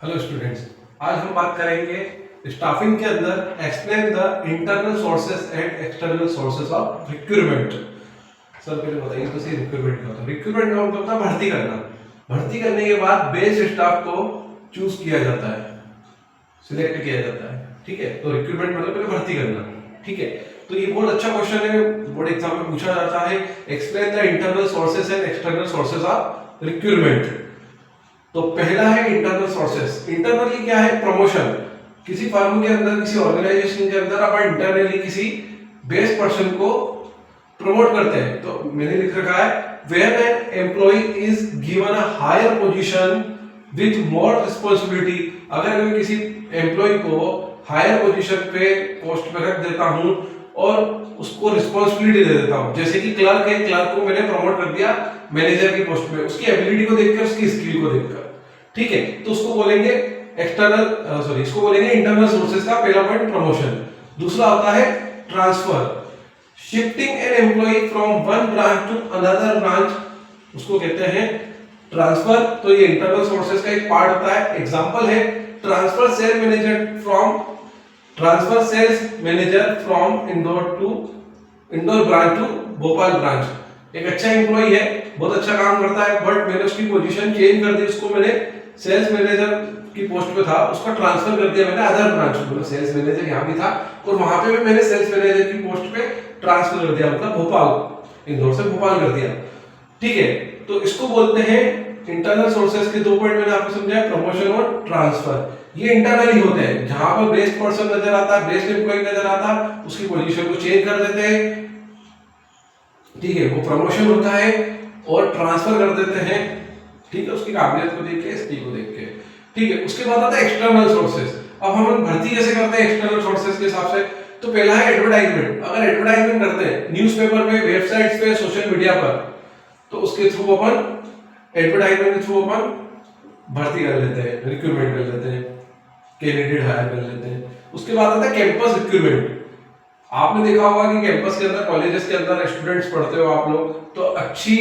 Hello students, आज हम बात करेंगे स्टाफिंग के अंदर explain the internal sources and external sources of recruitment. Sir पहले बताइए तो सही, रिक्रूटमेंट क्या होता है? रिक्रूटमेंट का मतलब होता है भर्ती करना। भर्ती करने के बाद बेस स्टाफ को चूज किया जाता है, सिलेक्ट किया जाता है। ठीक है, तो रिक्रूटमेंट मतलब पहले भर्ती करना। ठीक है, तो ये बहुत अच्छा क्वेश्चन है, बोर्ड एग्जाम में पूछा जाता है। Explain the internal sources and external sources of recruitment. तो पहला है इंटरनल सोर्सेस। इंटरनली क्या है? प्रमोशन। किसी फर्म के अंदर, किसी ऑर्गेनाइजेशन के अंदर अपन इंटरनली किसी बेस्ट पर्सन को प्रमोट करते हैं। तो मैंने लिख रखा है when an employee is given a higher position with more responsibility. अगर मैं किसी एम्प्लॉय को हायर पोजीशन पे, पोस्ट पे रख देता हूं और उसको रिस्पांसिबिलिटी दे देता हूं, जैसे कि क्लर्क है, क्लर्क को मैंने प्रमोट कर दिया मैनेजर की पोस्ट पे, उसकी एबिलिटी को देखकर, उसकी स्किल को देखकर। ठीक है, तो उसको बोलेंगे इसको बोलेंगे इंटरनल सोर्सेज का पहला पॉइंट प्रमोशन। दूसरा होता है transfer, shifting an employee from one branch to another branch, उसको कहते हैं ट्रांसफर। तो ये इंटरनल सोर्सेज का एक पार्ट होता है। एग्जांपल है transfer sales manager from Indore branch to Bhopal branch. एक अच्छा एम्प्लॉय है, बहुत अच्छा काम करता है, बट मैंने उसकी पोजीशन चेंज कर दी, उसको मैंने सेल्स मैनेजर की पोस्ट पे था, उसका ट्रांसफर कर दिया मैंने अदर ब्रांच में। मतलब सेल्स मैनेजर यहाँ भी था और वहां पे भी मैंने सेल्स मैनेजर की पोस्ट पे ट्रांसफर कर दिया, मतलब भोपाल, इंदौर से भोपाल कर दिया। ठीक है, तो इसको बोलते हैं इंटरनल सोर्सेज के दो पॉइंट मैंने आपको समझाया, प्रमोशन और ट्रांसफर। ये इंटरनली होते हैं, जहां पर बेस्ट पर्सन नजर आता है, बेस्ट एम्प्लॉय नजर आता है, उसकी पोजीशन को चेंज कर देते हैं। ठीक है, वो प्रमोशन होता है और ट्रांसफर कर देते हैं। ठीक है, उसकी काबिलियत को देख के, स्किल को देख के। ठीक है, उसके बाद आता है एक्सटर्नल सोर्सेज। अब हम भर्ती कैसे करते हैं एक्सटर्नल सोर्सेज के हिसाब से? तो पहला है एडवर्टाइजमेंट। अगर एडवर्टाइजमेंट करते हैं न्यूज़पेपर पे, वेबसाइट्स पे, सोशल मीडिया पर, तो उसके थ्रू अपन एडवर्टाइजमेंट के थ्रू अपन भर्ती कर लेते हैं, रिक्रूटमेंट कर लेते हैं, कैंडिडेट हायर कर लेते हैं। उसके बाद आता है कैंपस रिक्रूटमेंट। आपने देखा होगा कि कैंपस के अंदर, कॉलेजेस के अंदर स्टूडेंट्स पढ़ते हो आप लोग, तो अच्छी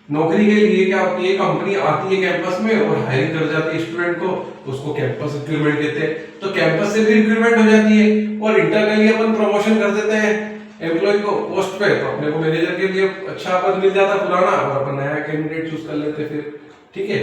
नौकरी के लिए क्या होती है, कंपनी आती है कैंपस में और हायरिंग कर जाती है स्टूडेंट को, उसको कैंपस रिक्रूटमेंट कहते हैं। तो कैंपस से भी रिक्रूटमेंट हो जाती है और इंटरनली अपन प्रमोशन कर देते हैं एम्प्लॉय को पोस्ट पे, तो अपने को मैनेजर के लिए अच्छा पद मिल जाता पुराना और अपन नया कैंडिडेट चूज कर लेते फिर। ठीक है,